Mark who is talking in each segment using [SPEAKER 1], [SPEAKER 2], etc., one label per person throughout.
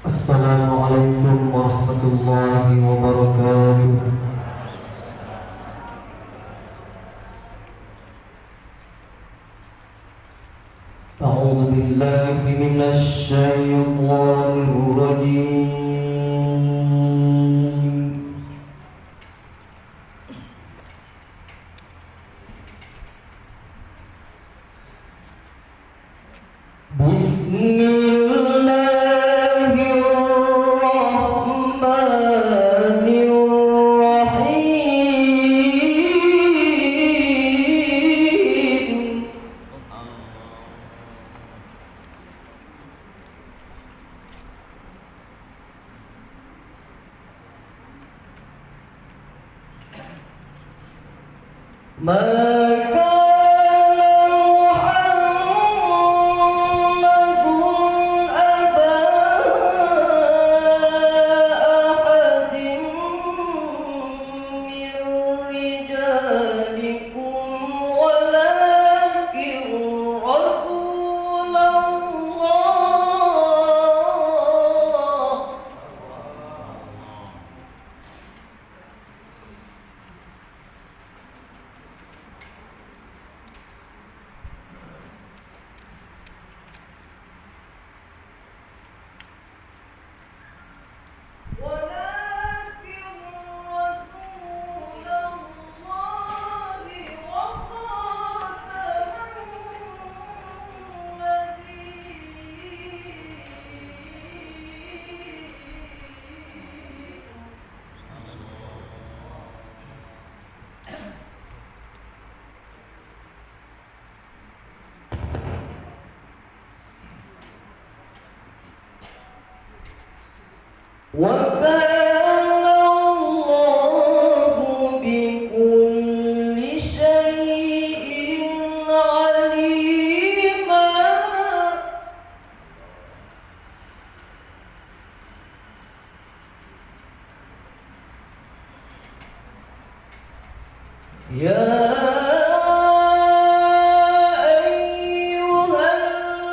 [SPEAKER 1] Assalamualaikum warahmatullahi wabarakatuh. A'udzu billahi minasy syaithanir rajim. Bismillahirrahmanirrahim. Maka وَكَانَ اللَّهُ بِكُلِّ شَيْءٍ عَلِيمًا. يا أيها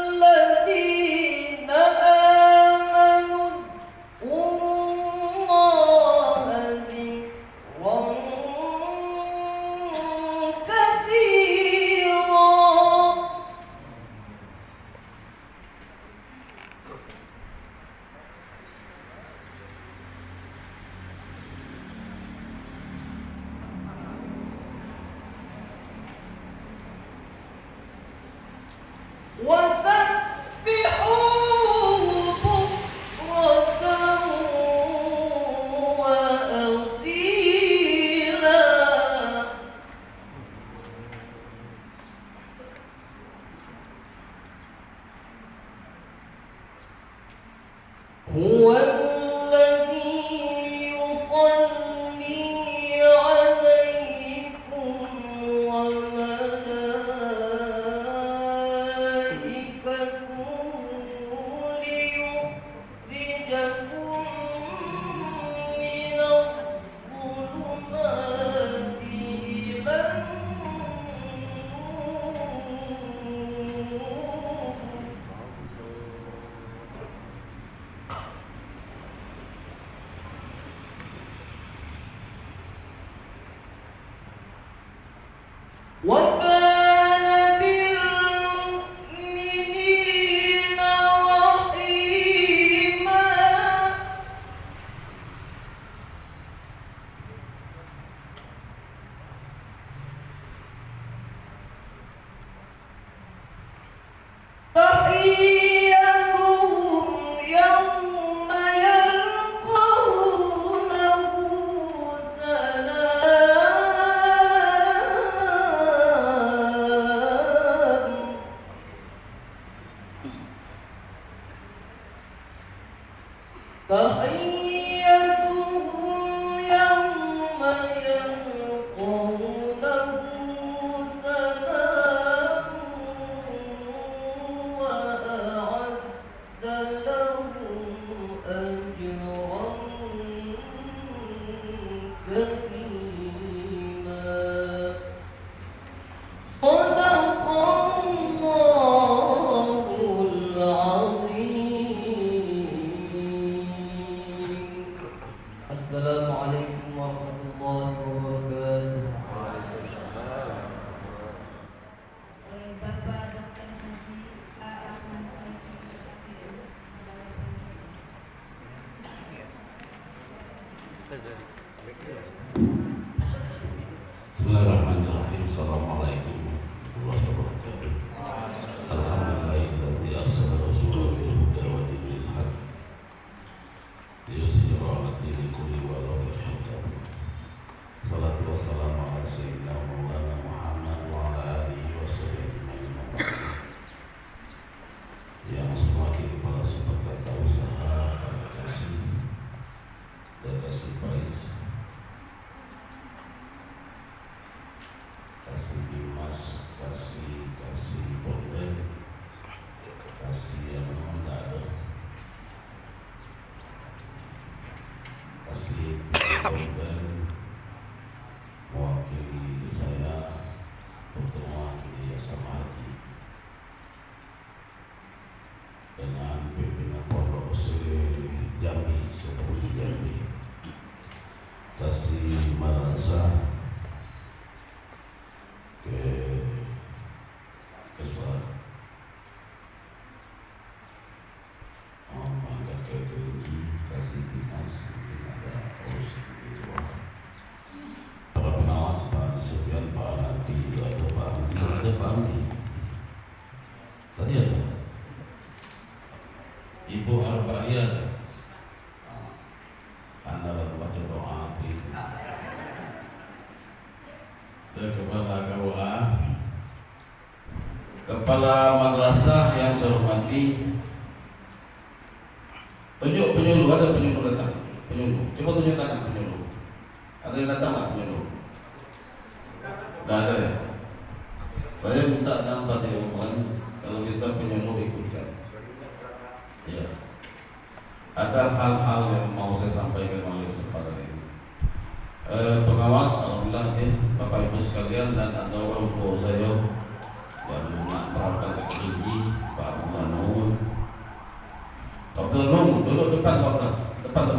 [SPEAKER 1] الذين آمنوا اذكروا الله ذكرا كثيرا. وسبحوه بكرة وأصيلا. هو الذي يصلي عليكم وملائكته ليخرجكم من الظلمات إلى النور. وَكَانَ بِالْمُؤْمِنِينَ رَحِيمًا. تَحِيَّتُهُمْ يَوْمَ يَلْقَوْنَهُ سَلَامٌ. تَحِيَّتُهُمْ يَوْمَ يَلْقَوْنَهُ سَلَامٌ وَأَعَدَّ لَهُمْ أَجْرًا كَرِيمًا. صدق الله العظيم.
[SPEAKER 2] Bismillahirrahmanirrahim. Assalamualaikum warahmatullahi wabarakatuh. Alhamdulillahilladzi arsala rasulahu bil huda wa dinil haq liyuzhirahu 'ala dini kullihi wa law karihal kafirun. Shalatu wassalamu ala sayyidina Maulana Muhammad wa ala alihi wa sahbihi ajma'in. Yang semakin kepala sumber tata usaha kasih Pais, kasih Dimas, kasih Bondan, kasih yang ada, kasih Bondan mewakili saya pertemuan di Asrama Haji dengan pimpinan Pondok Jambi, Seperti Jambi, kasih madrasah kesal mangkat ke Gereji, kasih dinas ada urus di luar, para pengawas Pak Sufyan, Pak Nadi, ada Pak Andi, tadi ada Ibu Arba'iyah, Anda baca doa itu. Dan kepala KUA, kepala madrasah yang saya hormati, penyuluh, ada penyuluh datang, penyuluh, coba tunjuk tangan penyuluh, ada yang datang nggak penyuluh? Nggak ada ya? Saya minta dalam partai umum, kalau bisa penyuluh ikutkan. Ya, ada hal-hal yang mau saya sampaikan melalui kesempatan ini. Pengawas, alhamdulillah ya, Bapak Ibu sekalian, dan ada orang tua saya yang berangkat ke Gereji, Pak Mulanu, Pak Mulanu, duduk depan, depan.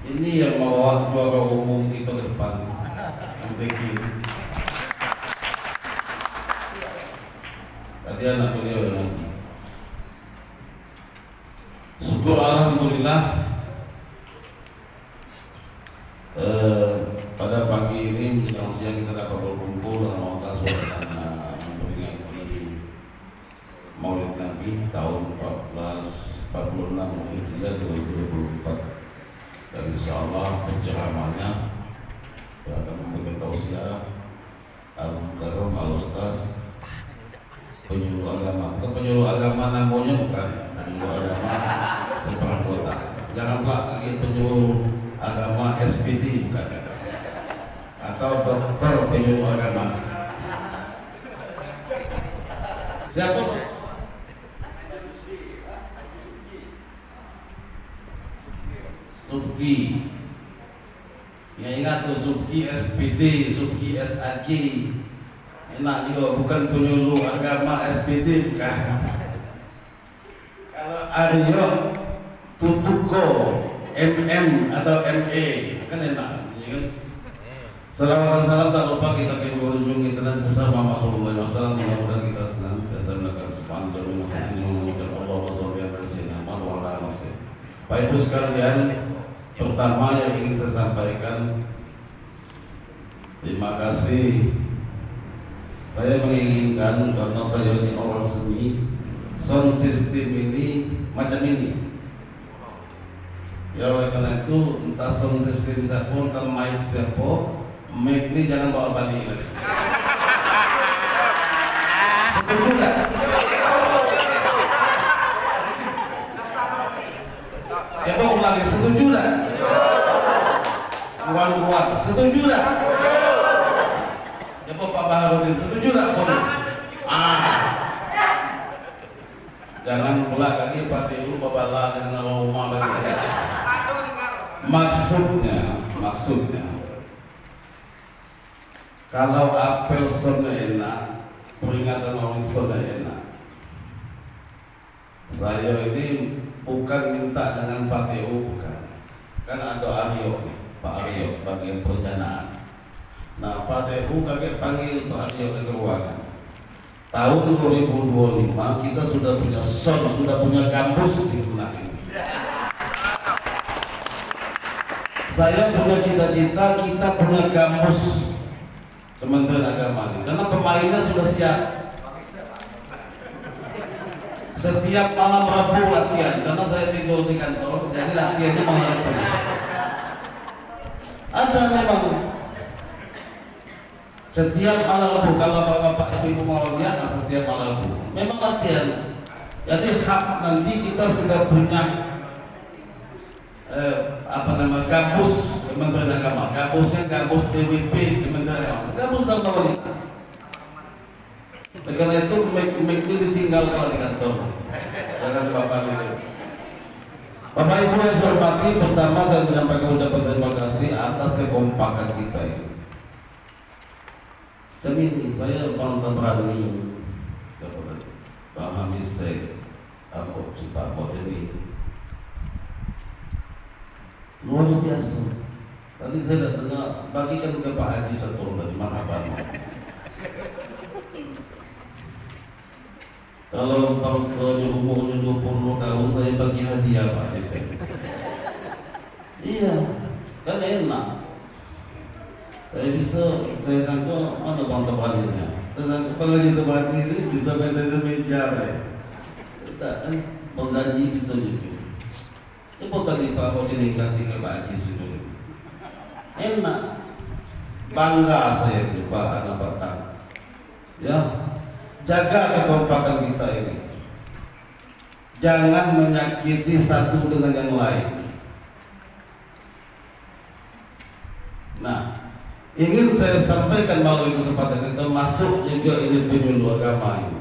[SPEAKER 2] Ini yang membawa ketua umum kita ke depan, MTQ. Tadi anak beliau yang ngaji. Syukur alhamdulillah, pada pagi ini menjelang siang kita dapat berkumpul dalam rangka suasana memperingati Maulid Nabi tahun 1446 Hijriah 2024. Dan insyaallah penceramahnya akan memberikan tausiah Al-Mukarram Al-Ustaz penyuluh agama, bukan penyuluh agama namanya, bukan penyuluh agama seperang kota. Jangan lagi penyuluh agama SPD, bukan, atau dokter penyuluh agama. Siapa? Subki. Ya ingat tuh, Subki SPD, Subki SAG. Enak juga, bukan penyuluh agama SPD, bukan. Kalau Aryo Tutuko MM atau ME kan enak, ya. Salawat dan salam tak lupa kita berkunjung kita dan bersama Rasulullah SAW. Mudah-mudahan kita senantiasa melakukan sepanjang masa ini mengucapkan Allah SWT. Bapak Ibu sekalian, pertama yang ingin saya sampaikan, terima kasih. Saya menginginkan, karena saya ini orang seni, sound system ini macam ini. Ya oleh karena itu, entah sound system siapa, entah mic siapa, mic ini jangan bawa balik lagi. Setuju tak? Coba ulangi, setuju tak? Kuat-kuat, setuju tak? Coba Pak Baharudin, setuju tak? Jangan pula lagi Pak Tiru, Bapak Allah dengan rumah lagi. Maksudnya, kalau apel sonnya enak, peringatan Maulid sonnya enak. Saya ini bukan minta dengan Pak TU, bukan. Kan ada Aryo, Pak Aryo bagian perencanaan. Nah, Pak TU kaget panggil Pak Aryo ke ruangan. tahun 2025 kita sudah punya sudah punya kampus di Kenak ini. Saya punya cita-cita kita punya kampus Kementerian Agama ini, karena pemainnya sudah siap. Setiap malam Rabu latihan, karena saya tidur di kantor, jadi latihannya malam Rabu. Ada memang setiap malam Rabu, kalau bapak-bapak ibu mau lihat, setiap malam Rabu memang latihan. Jadi hak nanti kita sudah punya kampus Kementerian Agama, kampusnya kampus TWP Kementerian Agama, kampus dalam pemerintah. Karena itu make ditinggalkan di kantor. Jangan bapak dulu. Bapak Ibu yang saya hormati, pertama saya menyampaikan ucapan terima kasih atas kekompakan kita ini. Kami ini saya bangga berani kepada Bang Hamis Sheikh Ambo Cipakot ini luar biasa. Tadi saya datang bagikan ke Pak Haji satu dari Marhaban. Kalau bangsanya umurnya 20 tahun saya bagi hadiah Pak Haji. Iya, kan enak. Saya sangka mana bang terbadinya. Saya sangka pengaji terbadi ini bisa main di meja ya. Tidak kan, pengaji bisa juga. Itu tadi Pak mau dikasih ke Pak Haji sudah. Enak, bangga saya itu Pak anak Batak. Ya, jaga kekompakan kita ini. Jangan menyakiti satu dengan yang lain. Nah, ingin saya sampaikan melalui kesempatan itu masuk juga ini penyuluh agama ini.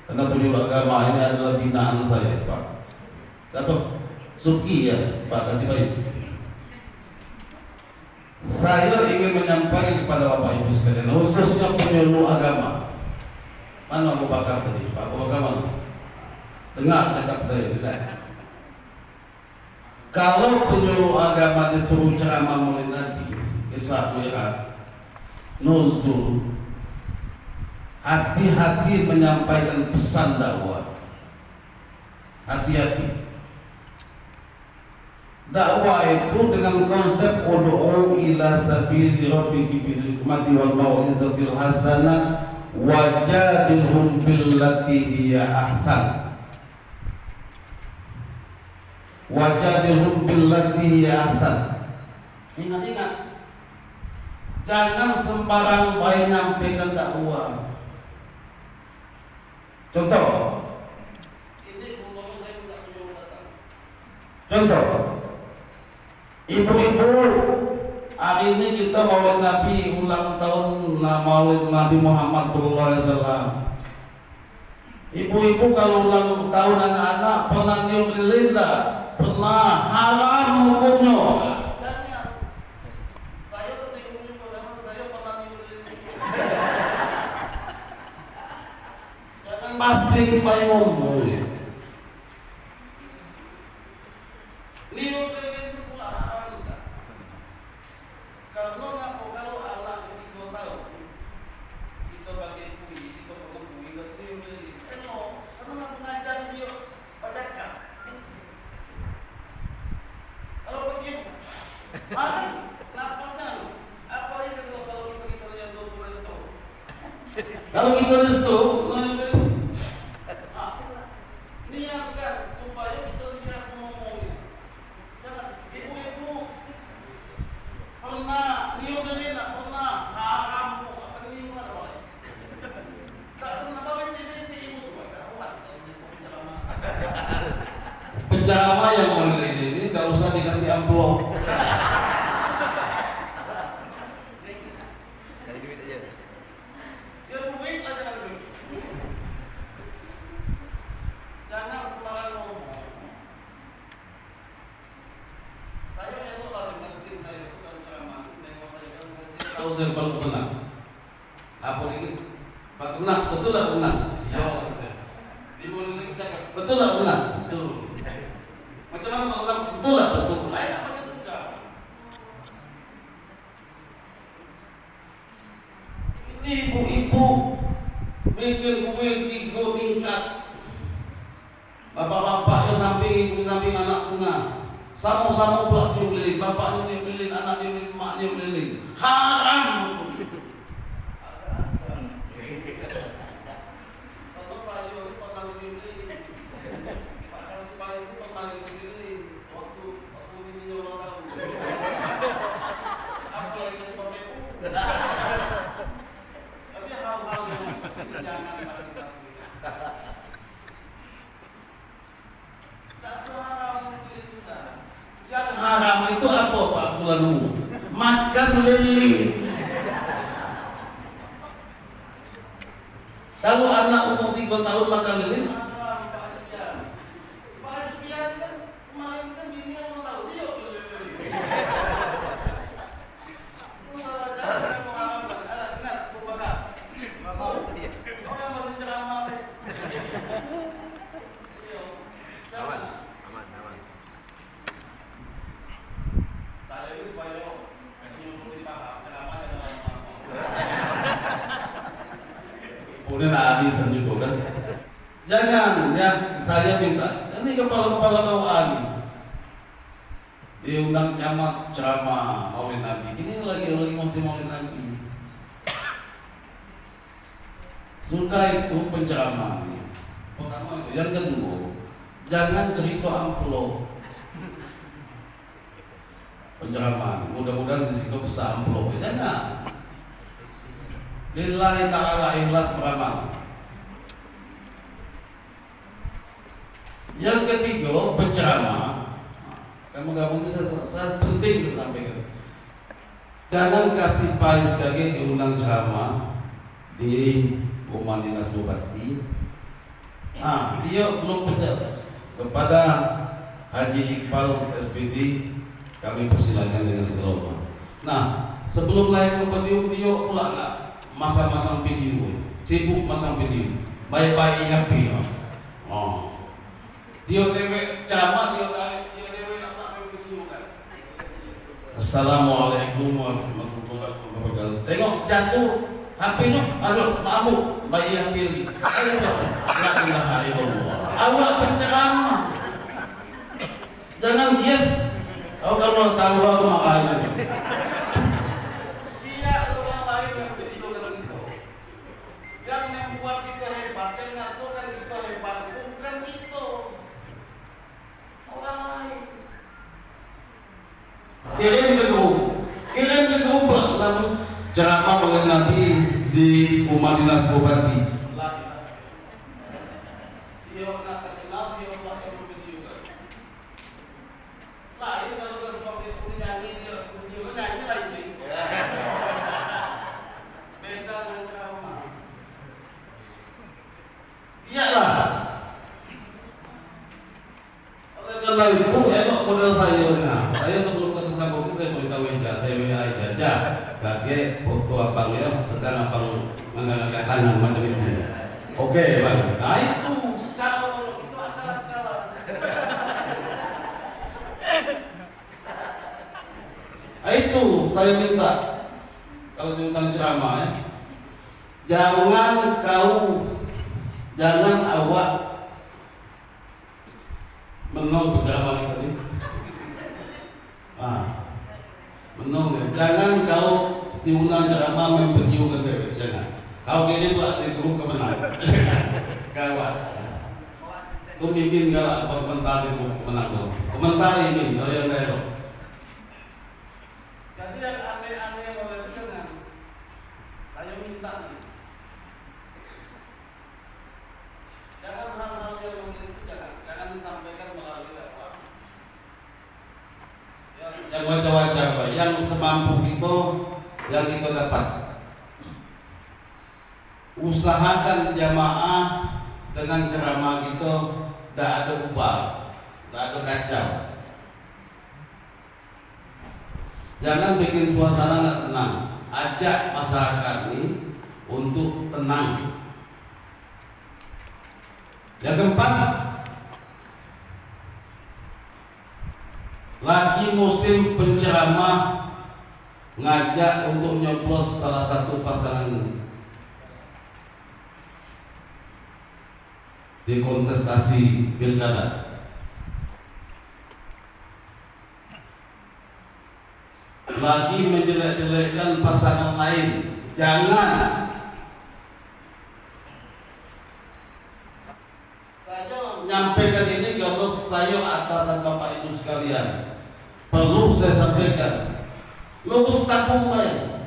[SPEAKER 2] Karena penyuluh agama ini adalah binaan saya Pak. Siapa? Suki ya Pak Kasih Bais. Saya ingin menyampaikan kepada Bapak Ibu sekalian, khususnya penyuluh agama. Mana Abu Bakar tadi? Pak Abu Bakar mana? Dengar cakap saya tidak. Kalau penyuluh agama disuruh ceramah maulid Nabi, Isra Mi'raj, nuzul, hati-hati menyampaikan pesan dakwah. Hati-hati. Dakwah itu dengan konsep ud'u ila sabili rabbiki bil hikmati wal mau'izatil hasanah wajadilhum billati hiya ahsan. Wajadilhum billati hiya ahsan. Ingat-ingat, jangan sembarang baik nyampaikan dakwah. Contoh, ini saya tidak punya datang. Contoh, ibu-ibu, hari ini kita maulid Nabi ulang tahun maulid Nabi Muhammad SAW. Ibu-ibu kalau ulang tahun anak-anak pernah nyium lilin tak? Pernah, haram hukumnya. Saya tersinggung juga, saya pernah nyium lilin. Jangan masing baik ngomong. Nyium lilin itu pula haram tak? Karena kalau anak kita tahu, kita bagi kui, kita mengebui, kita nyium lilin. Karena pengajar dia bacakan. Kalau begitu, mana napasnya? Apalagi kalau kita lihat dulu resto. Kalau kita resto, niatkan supaya kita biasa ngomongin. Jangan ibu-ibu pernah nyium lilin, pernah haram, apa nyium ada boleh. Tak pernah bawa si ibu tu, kawan. Penceramah yang model ini nggak usah dikasih amplop.
[SPEAKER 3] Kasih duit aja.
[SPEAKER 2] Ya duit lah, jangan duit. Jangan sembarang ngomong. Saya elok lah di masjid saya itu kalau ceramah, tengok saya kan saya tahu saya paling benar. Apa dikit? Pak benar, betul lah benar. Ya kata saya. Di mulut kita betul lah benar, betul. Macam mana Pak Ustaz? Betul lah, betul. Lain apa yang tidak? Ini ibu-ibu bikin keliling kuwi 3 tingkat. Bapak-bapak ya samping ibu samping anak tengah. Sama-sama pula niup lilin, bapaknya niup lilin, anaknya niup, maknya niup lilin. Haram hukum. Kalau saya pernah niup lilin, Pak Kasih Pak itu pernah niup lilin. Waktu ini orang tahu. Apa lagi seperti itu? Tapi hal-hal yang jangan pasti-pasti. Yang haram itu apa Pak Tulanu? Makan lilin. Kalau anak umur 3 tahun makan lilin haram Pak Jepian. Pak Jepian kan kemarin kan bini yang tahu dia lilin. Jangan mengharamkan. Ingat, Bapak. Orang masih ceramah. Aman. Saya ini supaya nyuruh paham ceramahnya dalam apa. Kemudian habis juga kan. Jangan ya, saya minta. Ini kepala-kepala KUA nih. Diundang camat ceramah Maulid Nabi. Ini lagi musim Maulid Nabi. Sudah itu penceramah. Pertama itu, yang kedua, jangan cerita amplop. Penceramaan, mudah-mudahan risiko besar amplop. Jangan. Lillahi ta'ala ikhlas beramal. Yang ketiga, penceramah. Kamu itu saya penting saya sampaikan. Jangan kasih paris lagi diundang ceramah di rumah dinas bupati. Dia belum pejas kepada Haji Iqbal SPD, kami persilakan dengan segala hormat. Nah, sebelum naik ke podium dia pula nggak masang-masang video, sibuk masang video, baik-baik ingat dia. Dia dewe camat, dia dewe nak video kan. Assalamualaikum warahmatullahi wabarakatuh. Tengok jatuh HP-nya, aduh mabuk, bayi yang pilih. La ilaha illallah. Awak penceramah. Jangan diam. Kau kalau tahu aku makanya. Dia orang lain yang menunjukkan kita. Yang membuat kita hebat, yang ngaturkan kita hebat itu bukan kita. Orang lain. Kirim ke grup lalu ceramah mengenai Nabi di rumah dinas bupati. Dia nak terkenal, dia orang yang memvideokan. Lain kalau seperti itu nyanyi dia video nyanyi lain. Beda dengan ceramah. Iyalah. Oleh karena itu elok model saya. Saya sebelum kata sambung saya beritahu saya WA aja. Bagi foto abangnya sedang abang mengangkat tangan macam itu. Oke bang. Nah itu secara itu adalah cara. Nah itu saya minta kalau diundang ceramah ya, jangan awak menong penceramah kita ini. Menong, jangan kau diundang ceramah memperjuangkan dewek, jangan. Kau gini buat di grup kemenang, gawat. Kau mimpin galak komentar di grup menang, komentar ini kalau yang lain. Jadi yang aneh-aneh boleh jangan. Saya minta. Jangan hal-hal yang begitu jangan disampaikan melalui apa. Yang wajah-wajah yang semampu kita yang kita dapat. Usahakan jamaah dengan ceramah kita tidak ada ubah, tidak ada kacau. Jangan bikin suasana tidak tenang. Ajak masyarakat ini untuk tenang. Yang keempat, lagi musim penceramah ngajak untuk nyoblos salah satu pasangan di kontestasi pilkada. Lagi menjelek-jelekkan pasangan lain, jangan. Saya menyampaikan ini kalau saya atasan Bapak Ibu sekalian, perlu saya sampaikan, lulus takung baik.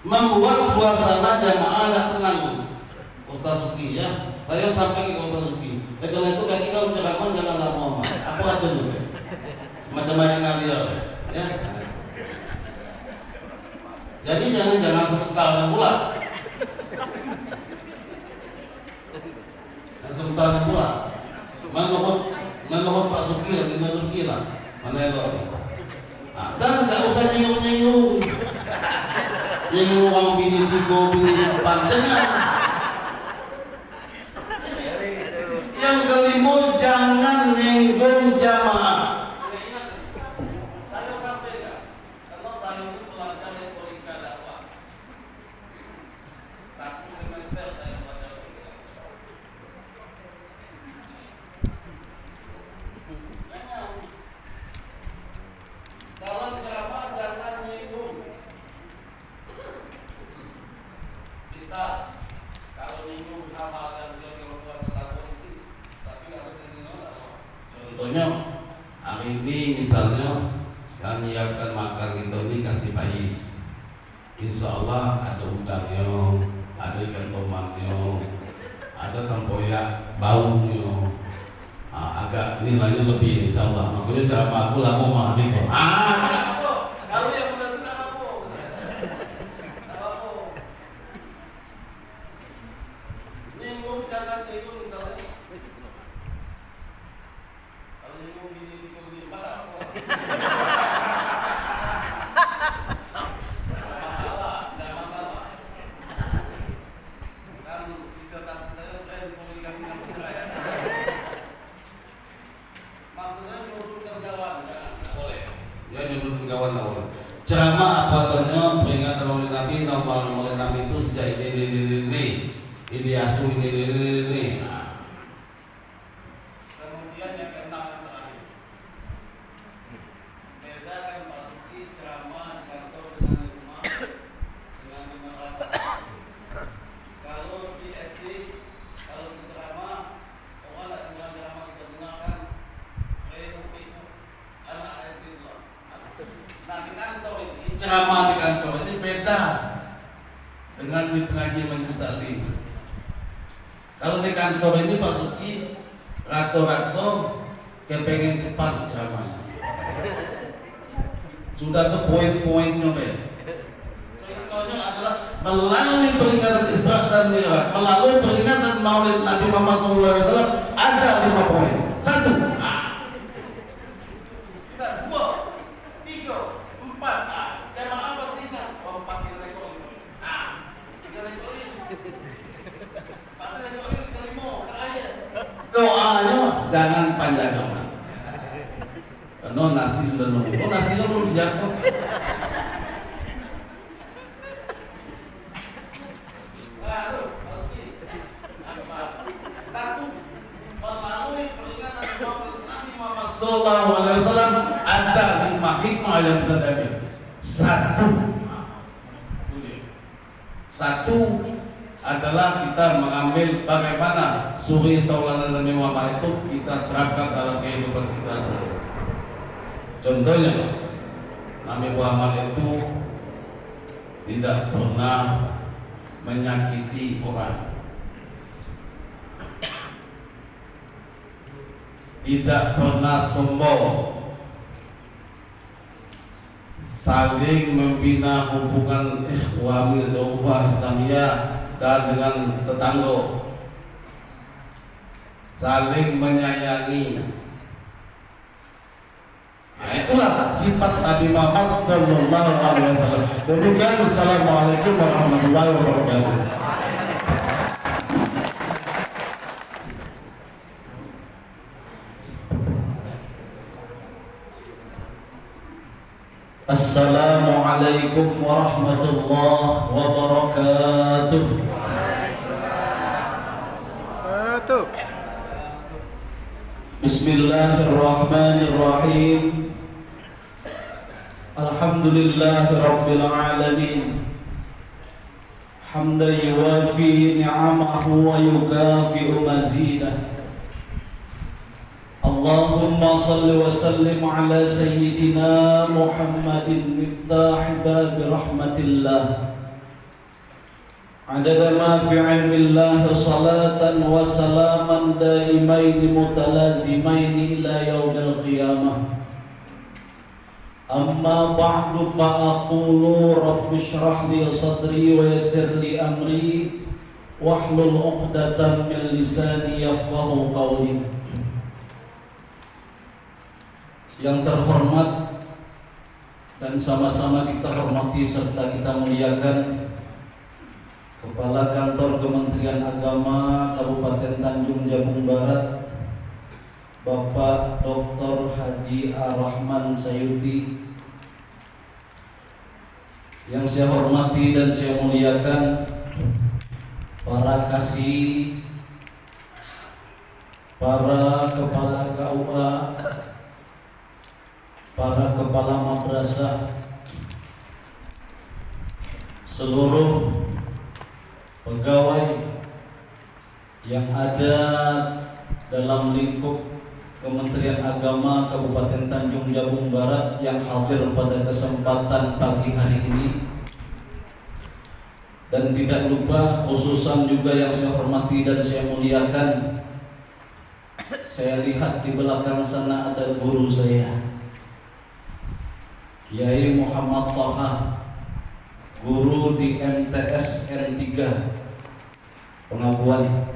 [SPEAKER 2] Membuat suasana jamaah agak tenang, Ustaz Suki ya. Saya sampaikan ke Ustaz Suki. Karena itu kaki kau ceramah jangan lama-lama. Aku ada juga. Semacam yang ngalir, ya. Jadi jangan sebentar pula. Sebentar pula. Menurut Pak Suki lagi Suki lah. Mana itu? Dan nggak usah nyinggung. Nyinggung orang bini tiga, bini empat, jangan. Yang kelima, jangan nyinggung jamaah. Saya sampaikan, kalau saya itu belajar retorika dakwah. 1 semester saya belajar retorika. Jangan. Dalam ceramah jangan nyinggung. Bisa kalau nyinggung hal-hal yang dia keluar tentang politik, tapi kalau nyinggung contohnya hari ini misalnya yang nyiapkan makan kita ini kasih pais, insya Allah ada udangnya, ada ikan tomatnya, ada tempoyak baunya, agak nilainya lebih insya Allah. Makanya ceramah aku lah mau mahal kok. Kalau yang benar tidak apa. Nyinggung jangan nyinggung misalnya. Kalau nyinggung gini marah. Tidak masalah. Kan disertasi saya tren poligami dan perceraian. Maksudnya nyuruhkan kawan, nggak boleh. Ya nyuruhkan kawan nggak boleh. Ceramah apa adanya peringatan oleh Nabi, normal oleh Nabi itu sejak ini. Iliasu ini. Nah. Kemudian yang keenam yang terakhir, bedakan Pak Suki ceramah di kantor dengan di rumah dengan rasa. Kalau di SD, kalau di ceramah, orang tak tinggal ceramah kita dengarkan, ibu anak SD dulu. Nah di kantor ini, ceramah di kantor ini beda dengan di pengajian majelis taklim. Kalau di kantor ini Pak Suki rato-rato kepengen cepat ceramahnya. Sudah tuh poin-poinnya be. Contohnya adalah melalui peringatan Isra dan Mi'raj, melalui peringatan Maulid Nabi Muhammad SAW ada 5 poin. 1, 2, 3, 4, 5. Jamaah apa tinggal? 4 kita sekol. 3 sekol ini. Doanya jangan panjang amat. Karena nasi sudah nunggu. Nasinya belum siap kok. Satu, melalui peringatan Maulid Nabi Muhammad SAW ada 5 hikmah yang bisa diambil. Satu adalah kita mengambil bagaimana suri tauladan Nabi Muhammad itu kita terapkan dalam kehidupan kita sendiri. Contohnya, Nabi Muhammad itu tidak pernah menyakiti orang, tidak pernah sombong, saling membina hubungan ikhwani dan ukhuwah Islamiyah dan dengan tetangga, saling menyayangi. Nah, itulah sifat Nabi Muhammad SAW. Demikian, Assalamualaikum warahmatullahi wabarakatuh.
[SPEAKER 3] Assalamualaikum Assalamualaikum warahmatullahi wabarakatuh. Bismillahirrahmanirrahim. Alhamdulillahi rabbil alamin. Hamdan yuwafi ni'amahu wa yukafi'u mazidah. Allahumma salli wa sallim ala sayyidina Muhammadin miftah bab rahmatillah. Adada ma fi ilmillah salatan wa salaman daimaini mutalazimaini ila yaumil qiyamah. Amma ba'du fa aqulu rabbi shrah li sadri wa yassir li amri wahlul 'uqdatam min lisani yafqahu qawli. Yang terhormat dan sama-sama kita hormati serta kita muliakan Kepala Kantor Kementerian Agama Kabupaten Tanjung Jabung Barat, Bapak Dr. Haji Ar-Rahman Sayuti. Yang saya hormati dan saya muliakan para kasih, para kepala KUA, para kepala madrasah, seluruh pegawai yang ada dalam lingkup Kementerian Agama Kabupaten Tanjung Jabung Barat yang hadir pada kesempatan pagi hari ini, dan tidak lupa khususan juga yang saya hormati dan saya muliakan, saya lihat di belakang sana ada guru saya, Kiai Muhammad Thaha, guru di MTS N3 Pengabuan,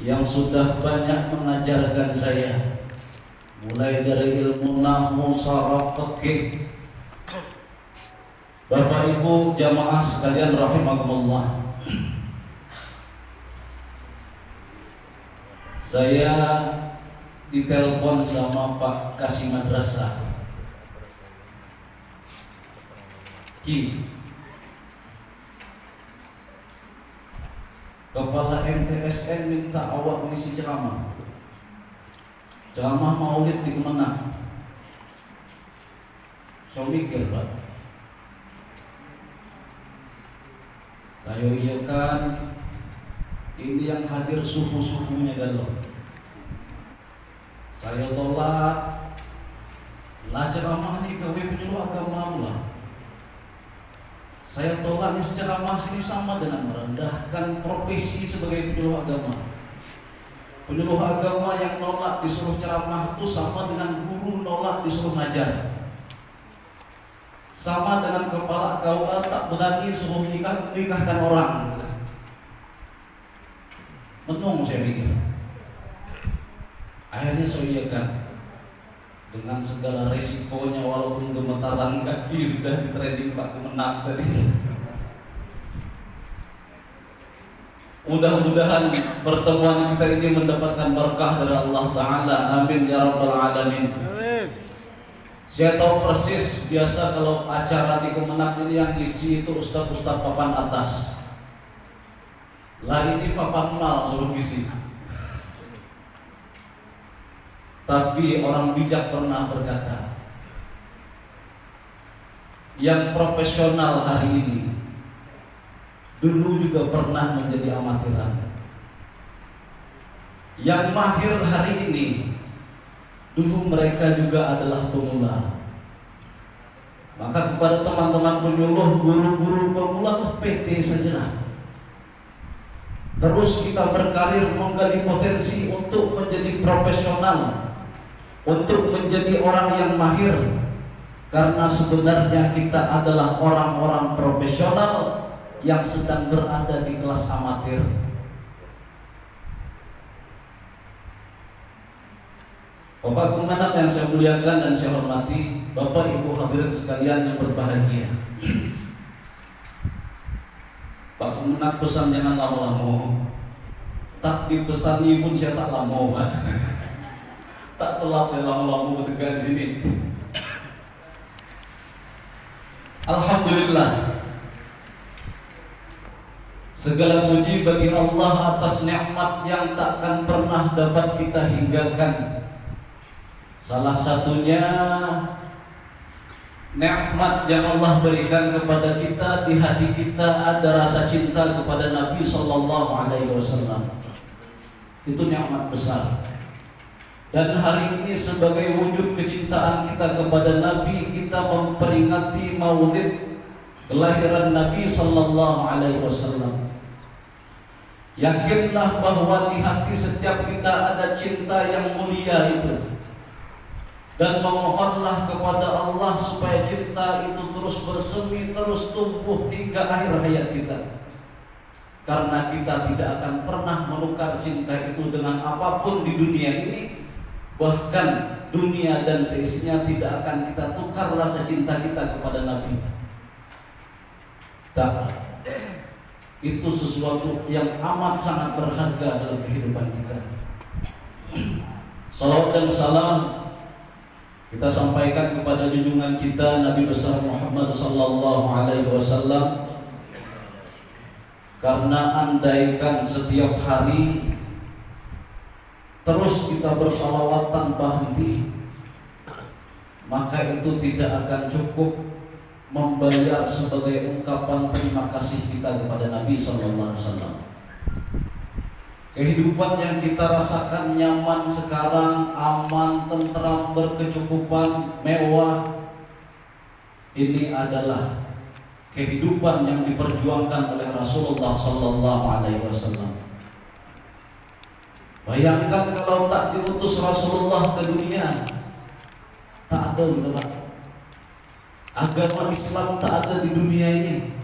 [SPEAKER 3] yang sudah banyak mengajarkan saya mulai dari ilmu nahwu, sharaf, fikih. Bapak Ibu jamaah sekalian rahimakumullah, saya ditelepon sama Pak Kasih Madrasah, Ki, Kepala MTSN minta awak ngisi ceramah maulid di Kemenang. Saya mikir, Pak, saya iyakan, ini yang hadir suhu-suhunya galau. Saya tolak, lah ceramah nih gawe penyuluh agama lah. Saya tolak ceramah sini sama dengan merendahkan profesi sebagai penyuluh agama. Penyuluh agama yang nolak disuruh ceramah itu sama dengan guru nolak disuruh ngajar. Sama dengan kepala KUA tak berani suruh nikahkan orang. Menung saya mikir. Akhirnya saya iyakan. Dengan segala resikonya, walaupun gemetaran kaki sudah di training Pak Kemenang tadi. Mudah-mudahan pertemuan kita ini mendapatkan berkah dari Allah Ta'ala. Amin ya Rabbal Alamin. Saya tahu persis, biasa kalau acara di Kemenang ini yang isi itu ustaz-ustaz papan atas. Lah ini papan mal suruh isi. Tapi orang bijak pernah berkata, yang profesional hari ini dulu juga pernah menjadi amatiran. Yang mahir hari ini dulu mereka juga adalah pemula. Maka kepada teman-teman penyuluh, guru-guru pemula, pede sajalah. Terus kita berkarir menggali potensi untuk menjadi profesional, untuk menjadi orang yang mahir. Karena sebenarnya kita adalah orang-orang profesional yang sedang berada di kelas amatir. Bapak Kemenang yang saya muliakan dan saya hormati, Bapak Ibu hadirin sekalian yang berbahagia, Pak Kemenang pesan jangan lama-lama. Tak dipesani pun saya tak lama, Pak. Tak telat saya lama-lama bertegar di sini. Alhamdulillah, segala puji bagi Allah atas nikmat yang takkan pernah dapat kita hinggakan. Salah satunya nikmat yang Allah berikan kepada kita, di hati kita ada rasa cinta kepada Nabi Sallallahu Alaihi Wasallam. Itu nikmat besar. Dan hari ini sebagai wujud kecintaan kita kepada Nabi, kita memperingati Maulid kelahiran Nabi Sallallahu Alaihi Wasallam. Yakinlah bahwa di hati setiap kita ada cinta yang mulia itu, dan memohonlah kepada Allah supaya cinta itu terus bersemi, terus tumbuh hingga akhir hayat kita. Karena kita tidak akan pernah menukar cinta itu dengan apapun di dunia ini. Bahkan dunia dan seisinya tidak akan kita tukar rasa cinta kita kepada Nabi. Tak. Itu sesuatu yang amat sangat berharga dalam kehidupan kita. Salawat dan salam kita sampaikan kepada junjungan kita Nabi besar Muhammad sallallahu alaihi wasallam. Karena andaikan setiap hari terus kita bersalawat tanpa henti, maka itu tidak akan cukup membayar sebagai ungkapan terima kasih kita kepada Nabi Sallallahu Alaihi Wasallam. Kehidupan yang kita rasakan nyaman sekarang, aman, tentram, berkecukupan, mewah, ini adalah kehidupan yang diperjuangkan oleh Rasulullah Sallallahu Alaihi Wasallam. Bayangkan kalau tak diutus Rasulullah ke dunia, tak ada gitu Pak. Agama Islam tak ada di dunia ini.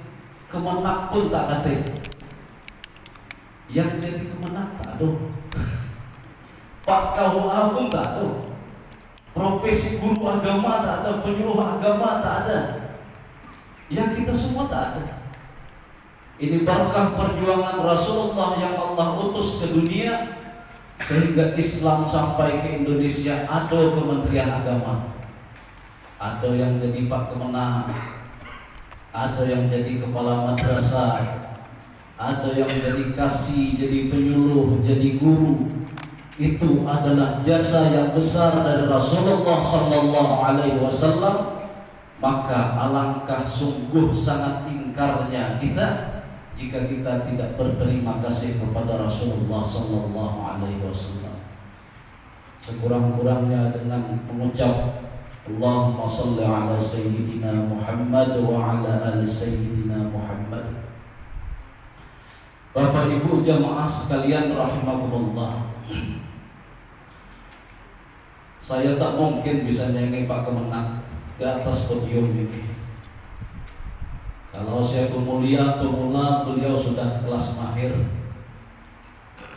[SPEAKER 3] Kemenak pun tak ada. Yang jadi kemenak tak ada. Pak KUA pun tak ada. Profesi guru agama tak ada, penyuluh agama tak ada. Yang kita semua tak ada. Ini berkah perjuangan Rasulullah yang Allah utus ke dunia, sehingga Islam sampai ke Indonesia. Ada Kementerian Agama, ada yang jadi Pak Kemenang, ada yang jadi kepala madrasah, ada yang jadi kasih, jadi penyuluh, jadi guru. Itu adalah jasa yang besar dari Rasulullah Sallallahu Alaihi Wasallam. Maka alangkah sungguh sangat ingkarnya kita jika kita tidak berterima kasih kepada Rasulullah Sallallahu Alaihi Wasallam. Sekurang-kurangnya dengan mengucap Allahumma salli ala Sayyidina Muhammad wa ala ali Sayyidina Muhammad. Bapak Ibu jamaah sekalian rahimakumullah, saya tak mungkin bisa nyanyi Pak Kemenang di atas podium ini. Kalau saya pemula, beliau sudah kelas mahir.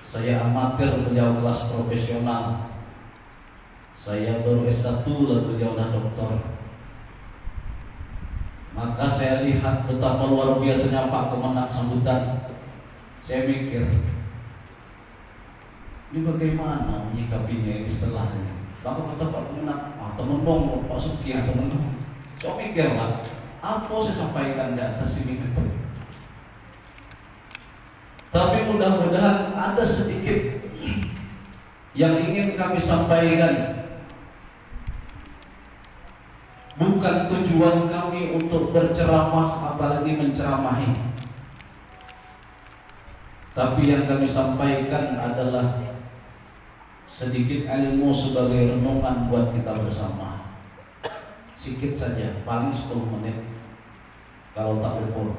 [SPEAKER 3] Saya amatir, beliau kelas profesional. Saya baru S1 dan beliau dah doktor. Maka saya lihat betapa luar biasanya Pak Kemenang sambutan. Saya mikir, ini bagaimana menyikapinya ini setelah ini. Lalu kata Pak Kemenang, temen dong Pak Suki, temen dong. Saya pikir Pak, apa saya sampaikan di atas ini gitu. Tapi mudah-mudahan ada sedikit yang ingin kami sampaikan. Bukan tujuan kami untuk berceramah apalagi menceramahi, tapi yang kami sampaikan adalah sedikit ilmu sebagai renungan buat kita bersama. Sikit saja, paling 10 menit kalau tak lupa.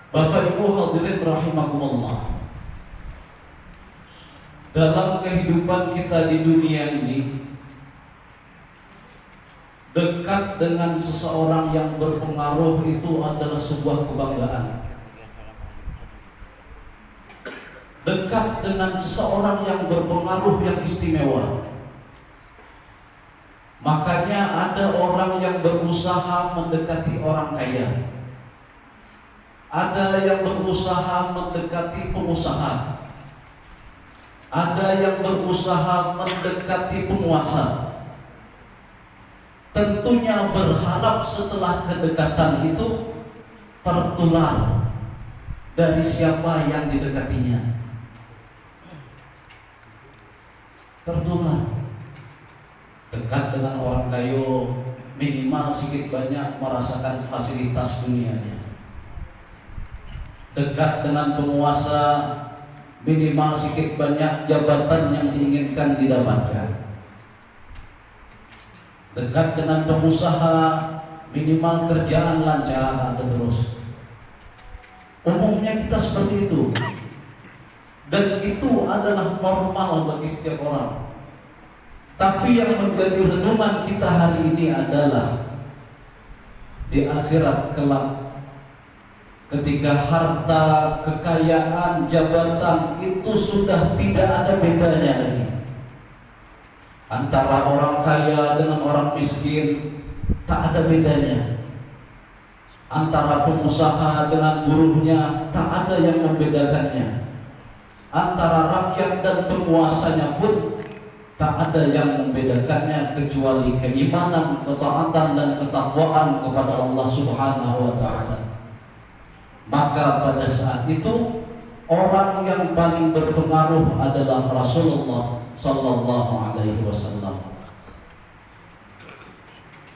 [SPEAKER 3] Bapak Ibu hadirin rahimakumullah, dalam kehidupan kita di dunia ini, dekat dengan seseorang yang berpengaruh itu adalah sebuah kebanggaan. Dekat dengan seseorang yang berpengaruh yang istimewa. Makanya ada orang yang berusaha mendekati orang kaya, ada yang berusaha mendekati pengusaha, ada yang berusaha mendekati penguasa, tentunya berharap setelah kedekatan itu tertular dari siapa yang didekatinya. Tertular. Dekat dengan orang kaya, minimal sedikit banyak merasakan fasilitas dunianya. Dekat dengan penguasa, minimal sedikit banyak jabatan yang diinginkan didapatkan. Dekat dengan pengusaha, minimal kerjaan lancar ada terus. Umumnya kita seperti itu. Dan itu adalah normal bagi setiap orang. Tapi yang menjadi renungan kita hari ini adalah di akhirat kelak, ketika harta, kekayaan, jabatan itu sudah tidak ada bedanya lagi antara orang kaya dengan orang miskin, tak ada bedanya. Antara pengusaha dengan buruhnya, tak ada yang membedakannya. Antara rakyat dan penguasanya pun tak ada yang membedakannya kecuali keimanan, ketaatan dan ketakwaan kepada Allah Subhanahu wa taala. Maka pada saat itu orang yang paling berpengaruh adalah Rasulullah sallallahu alaihi wasallam.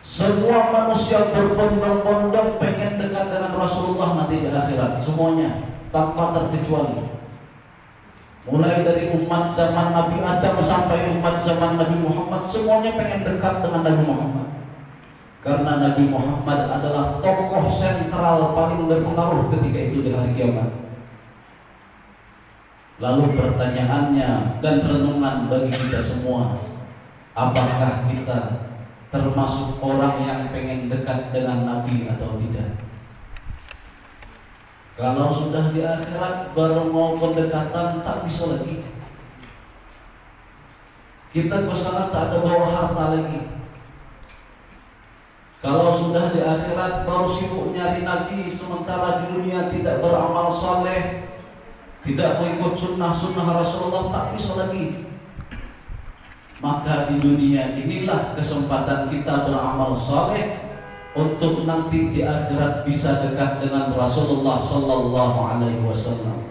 [SPEAKER 3] Semua manusia berbondong-bondong pengen dekat dengan Rasulullah nanti di akhirat, semuanya tanpa terkecuali. Mulai dari umat zaman Nabi Adam sampai umat zaman Nabi Muhammad, semuanya pengen dekat dengan Nabi Muhammad. Karena Nabi Muhammad adalah tokoh sentral paling berpengaruh ketika itu di hari kiamat. Lalu pertanyaannya dan renungan bagi kita semua, apakah kita termasuk orang yang pengen dekat dengan Nabi atau tidak? Kalau sudah di akhirat baru mau pendekatan, tak bisa lagi. Kita ke sana tak ada bawa harta lagi. Kalau sudah di akhirat baru sibuk nyari Nabi, sementara di dunia tidak beramal saleh, tidak mengikut sunnah Rasulullah, tak bisa lagi. Maka di dunia inilah kesempatan kita beramal saleh untuk nanti di akhirat bisa dekat dengan Rasulullah sallallahu alaihi wasallam.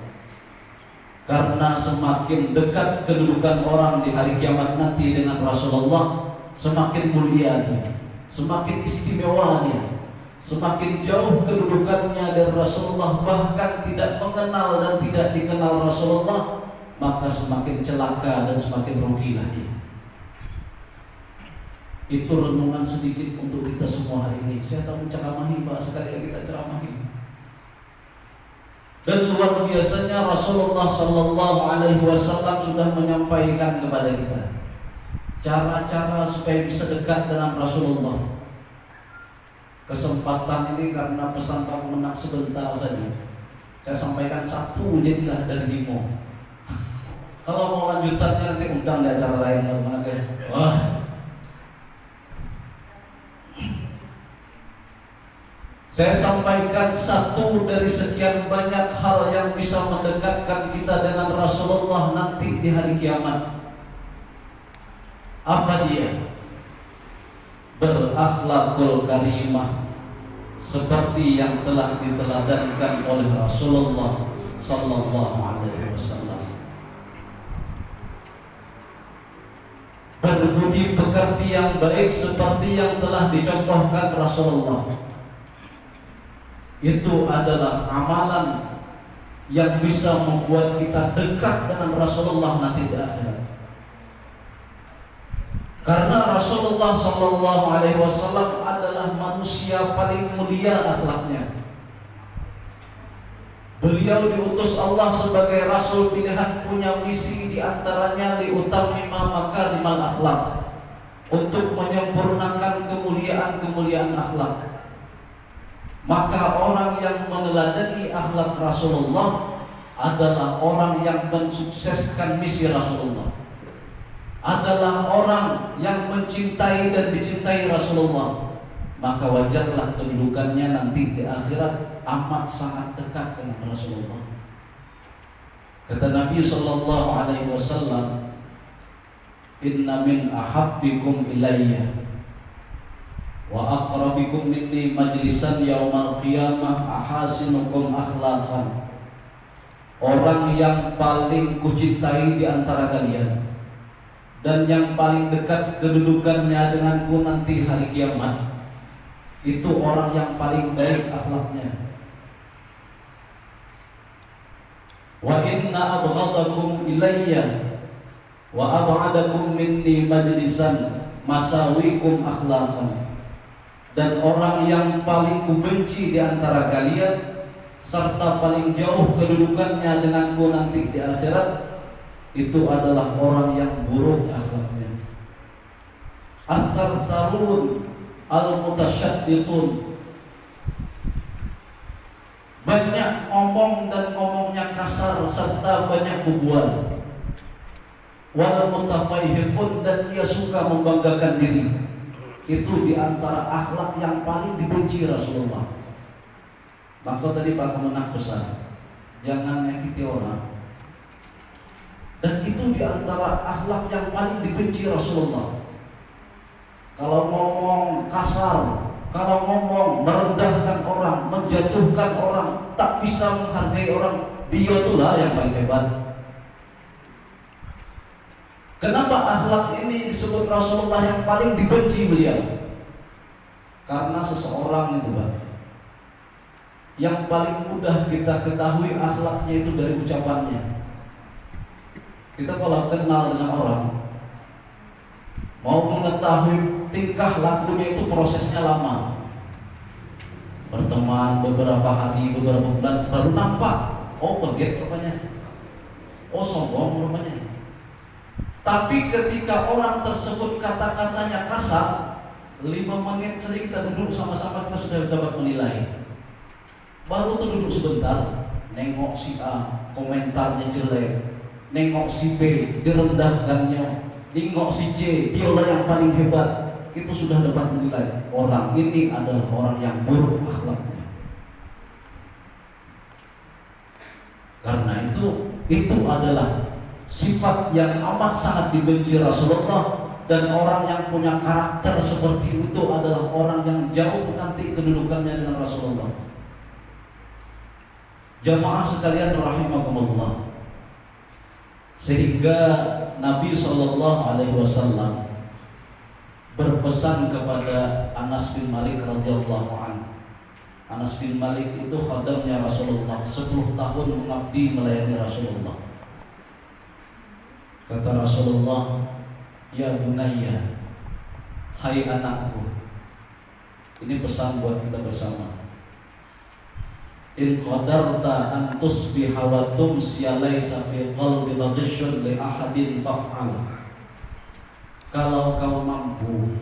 [SPEAKER 3] Karena semakin dekat kedudukan orang di hari kiamat nanti dengan Rasulullah, semakin mulianya, semakin istimewanya, semakin jauh kedudukannya dari Rasulullah, bahkan tidak mengenal dan tidak dikenal Rasulullah, maka semakin celaka dan semakin rugilah dia. Itu renungan sedikit untuk kita semua hari ini. Saya tak menceramahi, Pak, sekali lagi kita ceramahi. Dan luar biasanya Rasulullah sallallahu alaihi wasallam sudah menyampaikan kepada kita cara-cara supaya bisa dekat dengan Rasulullah. Kesempatan ini karena pesan Pak Menak sebentar saja, saya sampaikan satu jadilah dari 5. Kalau mau lanjutannya nanti undang di acara lain. Wah, saya sampaikan satu dari sekian banyak hal yang bisa mendekatkan kita dengan Rasulullah nanti di hari kiamat. Apa dia? Berakhlakul karimah, seperti yang telah diteladankan oleh Rasulullah sallallahu alaihi wasallam. Berbudi pekerti yang baik seperti yang telah dicontohkan Rasulullah. Itu adalah amalan yang bisa membuat kita dekat dengan Rasulullah nanti di akhirat. Karena Rasulullah sallallahu alaihi wasallam adalah manusia paling mulia akhlaknya. Beliau diutus Allah sebagai rasul pilihan, punya misi di antaranya liutammima makarimal akhlak, untuk menyempurnakan kemuliaan akhlak. Maka orang yang meneladani akhlak Rasulullah adalah orang yang mensukseskan misi Rasulullah, adalah orang yang mencintai dan dicintai Rasulullah. Maka wajarlah kedudukannya nanti di akhirat amat sangat dekat dengan Rasulullah. Kata Nabi sallallahu alaihi wasallam, "Inna min ahabbikum ilayya wa aqrabikum minni majlisan yaumal qiyamah ahasinukum akhlaqan. Orang yang paling kucintai di antara kalian dan yang paling dekat kedudukannya denganku nanti hari kiamat, itu orang yang paling baik akhlaknya. Wa inna abghadakum ilayya wa ab'adakum minni majlisan masawikum akhlaqan. Dan orang yang paling kubenci di antara kalian serta paling jauh kedudukannya denganku nanti di akhirat, itu adalah orang yang buruk akhlaknya. Astartharun al-mutasyaddiqun, banyak ngomong dan ngomongnya kasar serta banyak berbual. Wal mutafaihiqun, dan dia suka membanggakan diri. Itu di antara akhlak yang paling dibenci Rasulullah. Maka tadi Pak Kemenak pesan, jangan nyakiti orang. Dan itu di antara akhlak yang paling dibenci Rasulullah. Kalau ngomong kasar, kalau ngomong merendahkan orang, menjatuhkan orang, tak bisa menghargai orang, dia itulah yang paling hebat. Kenapa akhlak ini disebut Rasulullah yang paling dibenci beliau? Karena seseorang itu Pak, yang paling mudah kita ketahui akhlaknya itu dari ucapannya. Kita kalau kenal dengan orang, mau mengetahui tingkah lakunya itu prosesnya lama. Berteman beberapa hari, beberapa bulan, baru nampak. Oh kaget rupanya, oh sombong rupanya. Tapi ketika orang tersebut kata-katanya kasar, 5 menit saja kita duduk sama-sama, kita sudah dapat menilai. Baru tuh duduk sebentar, nengok si A, komentarnya jelek, nengok si B, direndahkannya, nengok si C, dialah yang paling hebat. Itu sudah dapat menilai orang ini adalah orang yang buruk akhlaknya. Karena itu adalah sifat yang amat sangat dibenci Rasulullah. Dan orang yang punya karakter seperti itu adalah orang yang jauh nanti kedudukannya dengan Rasulullah. Jamaah sekalian rahimakumullah. Sehingga Nabi SAW berpesan kepada Anas bin Malik radhiyallahu anhu. Anas bin Malik itu khadamnya Rasulullah, 10 tahun mengabdi melayani Rasulullah. Kata Rasulullah, ya bunayya, hai anakku. Ini pesan buat kita bersama. In qadarta an tusbiha wa tumsiya laysa fi qalbika ghishun li ahadin faf'al. Kalau kau mampu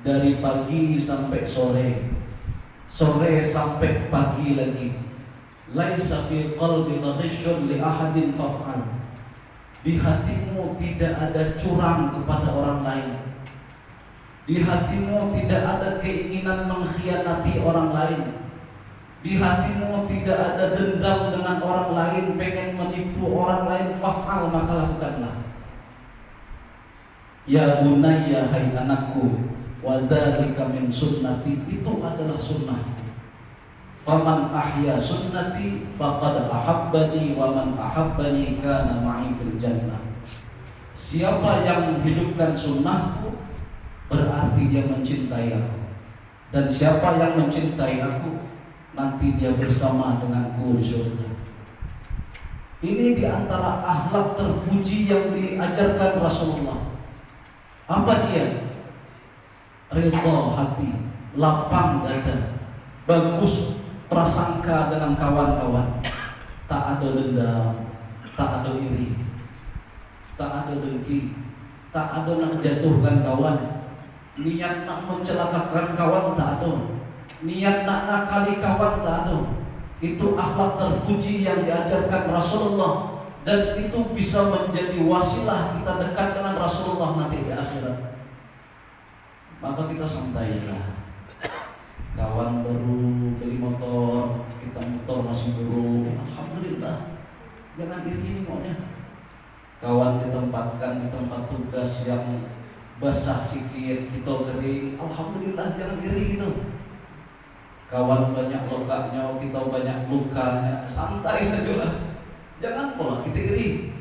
[SPEAKER 3] dari pagi sampai sore, sore sampai pagi lagi, laysa fi qalbika ghishun li ahadin faf'al. Di hatimu tidak ada curang kepada orang lain. Di hatimu tidak ada keinginan mengkhianati orang lain. Di hatimu tidak ada dendam dengan orang lain, pengen menipu orang lain, fa'al, maka lakukanlah. Ya bunayya, hai anakku, wa dzalika min sunnati, itu adalah sunnah. Faman ahya sunnati faqad ahabbani wa man ahabbani kana ma'i fil jannah. Siapa yang menghidupkan sunnahku berarti dia mencintai aku. Dan siapa yang mencintai aku, nanti dia bersama denganku di surga. Ini diantara akhlak terpuji yang diajarkan Rasulullah. Apa dia? Ridha hati, lapang dada, bagus prasangka dengan kawan-kawan, tak ada dendam, tak ada iri, tak ada dengki, tak ada nak jatuhkan kawan, niat nak mencelakakan kawan tak ada. Niat nak nakali kawan tak ada. Itu akhlak terpuji yang diajarkan Rasulullah. Dan itu bisa menjadi wasilah kita dekat dengan Rasulullah nanti di akhirat. Maka kita santailah. Kawan baru beli motor, kita motor masih baru, alhamdulillah. Jangan iri ini maunya. Kawan ditempatkan di tempat tugas yang basah sikit, kita kering, alhamdulillah jangan iri gitu. Kawan banyak lukanya, kita banyak lukanya, santai saja lah. Jangan pula kita iri.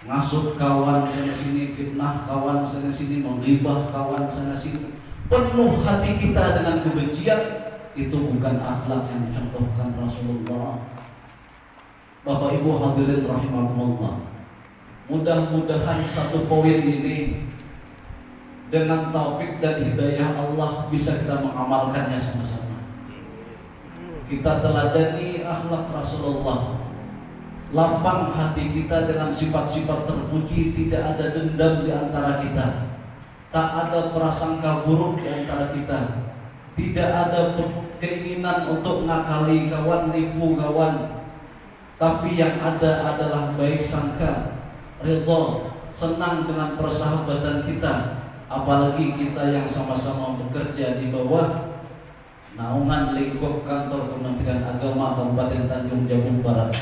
[SPEAKER 3] Masuk kawan sana sini, fitnah kawan sana sini, menggibah kawan sana sini, penuh hati kita dengan kebencian, itu bukan akhlak yang dicontohkan Rasulullah. Bapak Ibu hadirin rahimakumullah, mudah-mudahan satu poin ini dengan taufik dan hidayah Allah bisa kita mengamalkannya sama-sama. Kita teladani akhlak Rasulullah, lapang hati kita dengan sifat-sifat terpuji, tidak ada dendam di antara kita, tak ada prasangka buruk di antara kita, tidak ada keinginan untuk ngakali kawan, nipu kawan, tapi yang ada adalah baik sangka, ridha, senang dengan persahabatan kita. Apalagi kita yang sama-sama bekerja di bawah naungan lingkup kantor Kementerian Agama Kabupaten Tanjung Jabung Barat.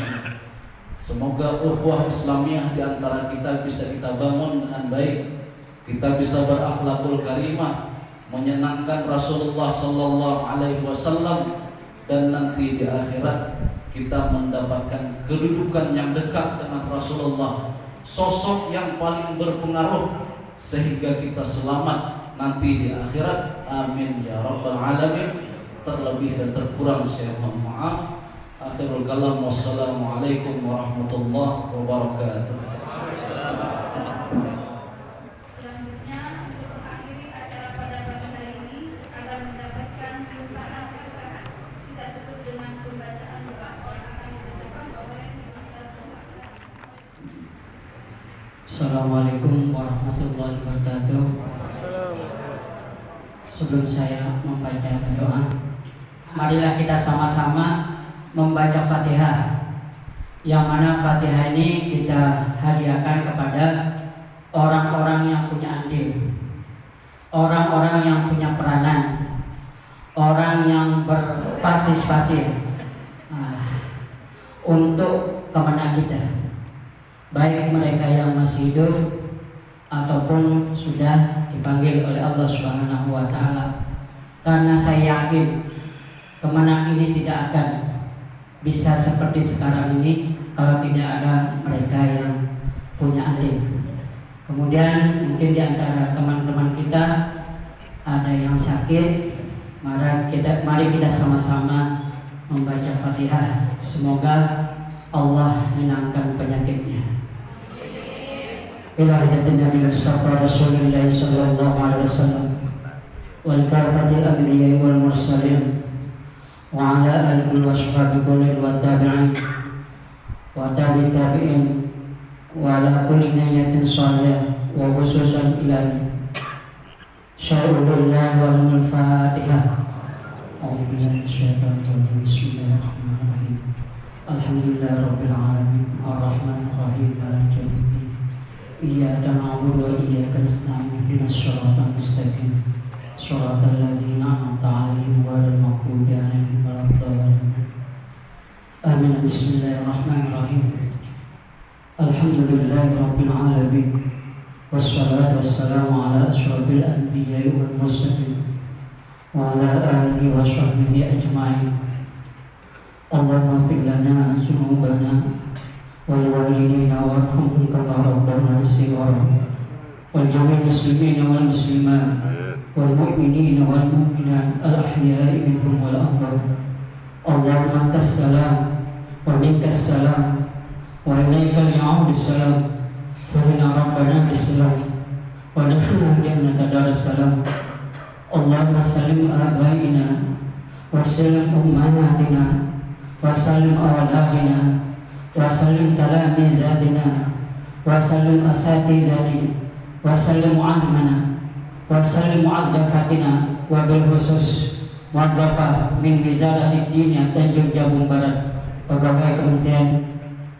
[SPEAKER 3] Semoga ukhuwah Islamiyah di antara kita bisa kita bangun dengan baik. Kita bisa berakhlakul karimah, menyenangkan Rasulullah sallallahu alaihi wasallam, dan nanti di akhirat kita mendapatkan kedudukan yang dekat dengan Rasulullah, sosok yang paling berpengaruh sehingga kita selamat nanti di akhirat. Amin ya rabbal alamin. Terlebih dan terkurang saya mohon maaf. Akhirul kalam, wassalamualaikum warahmatullahi wabarakatuh.
[SPEAKER 4] Selanjutnya untuk mengakhiri acara pada pagi hari ini agar mendapatkan limpahan berkah, kita tutup dengan pembacaan doa yang akan dibacakan oleh Ustaz Muhammad.
[SPEAKER 5] Assalamualaikum warahmatullahi wabarakatuh. Sebelum saya membaca doa, marilah kita sama-sama membaca Fatihah, yang mana Fatihah ini kita hadiahkan kepada orang-orang yang punya andil, orang-orang yang punya peranan, orang yang berpartisipasi untuk kemenangan kita, baik mereka yang masih hidup ataupun sudah dipanggil oleh Allah Subhanahu wa taala. Karena saya yakin kemenangan ini tidak akan bisa seperti sekarang ini kalau tidak ada mereka yang punya andil. Kemudian mungkin di antara teman-teman kita ada yang sakit, mari kita sama-sama membaca Fatihah. Semoga Allah hilangkan penyakitnya. Ila hidatin Nabi Mustafa Rasulullah sallallahu alaihi wasallam wal kafatil anbiya wal mursalin wa ala alihi wa sahbihi wa tabi'in wa tabi'in wa ala kulli niyatin salih wa khususan ilani syai'ulillah wal fatihah. A'udzu billahi minasyaitonir rajim. Bismillahirrahmanirrahim. Alhamdulillahirabbil alamin arrahmanir rahim maliki yaumiddin iyyaka na'budu wa iyyaka nasta'in ihdinas siratal mustaqim siratal ladzina an'amta 'alaihim ghairil maghdubi 'alaihim waladdallin. Amin. Bismillahirrahmanirrahim. Alhamdulillahirabbil alamin wassalatu wassalamu ala asyrafil anbiya'i wal mursalin wa ala alihi wa sahbihi ajma'in. Allahumma ighfir lana dzunubana wal walidina warhamhum kama rabbana shighara wal jami'il muslimina wal muslimat wal mu'minina wal mu'minat al ahya'i minhum wal amwat. Allahumma antas salam wa minkas salam wa ilaikal ya'udu salam wa inna rabbana bisalam wa nakhluhu jannata darussalam. Allahumma sallim abaina wa sallim ummahatina wa sallim awladina wa sallim talamizatina wa sallim asatizatina wa sallim mu'allimana wa sallim mu'azzafatina wa bil khusus mu'adzafah min wizarati dinia Tanjung Jabung Barat, pegawai Kementerian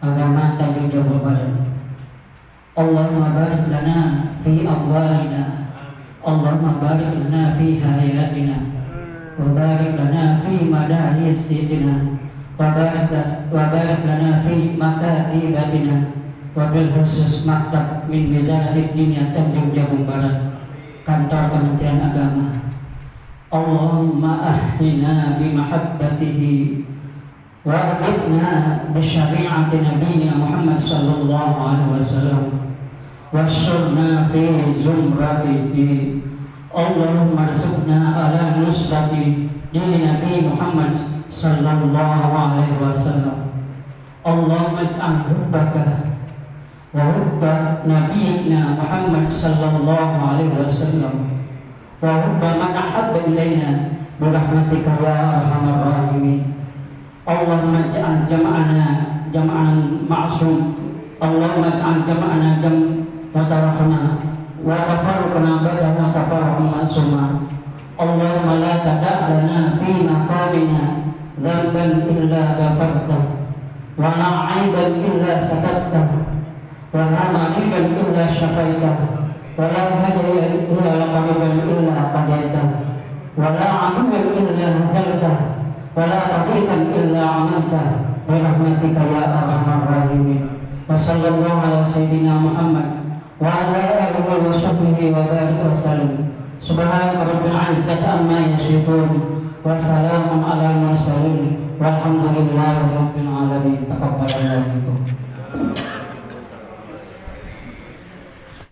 [SPEAKER 5] Agama Tanjung Jabung Barat. Allahumma barik lana fi amwalina, Allahumma barik lana fi hayatina wa barik lana fi madarisina wa barik lana fi makatibatina wa bil khusus maktab min wizarati dinia Tanjung Jabung Barat. kantor Kementerian Agama. Allahumma ahlina bimahabbatihi wa abidna bisyari'ati nabiyina Muhammad sallallahu alaihi wasallam wa syurna fi zumratihi. Allahumma arzuqna ala nusrati dini Nabi Muhammad sallallahu alaihi wasallam. Allahumma ij'al hubbaka wa hubba nabiyyina Muhammad sallallahu alaihi wasallam wa hubba man ahabba ilaina birahmatika ya arhamar rahimin. Allahumma ij'al jam'ana jam'an ma'sum. Allahumma ij'al jam'ana mutarahama wa tafarruqana ba'da tafarruqan ma'suma. Allahumma la tada' lana fi maqamina dhanban illa ghafarta wa la 'aiban illa satarta wa la maridan illa syafaita wa la hadiyan illa qariban illa qadaita wa la 'aduwan illa hazalta wa la tariqan illa 'amalta bi rahmatika ya arhamar rahimin. Wa sallallahu ala sayyidina Muhammad wa ala alihi wa sahbihi wa barik wa sallam. Subhana rabbil izzati amma yasifun wa salamun ala mursalin walhamdulillahi rabbil alamin. Taqabbalallahu minkum.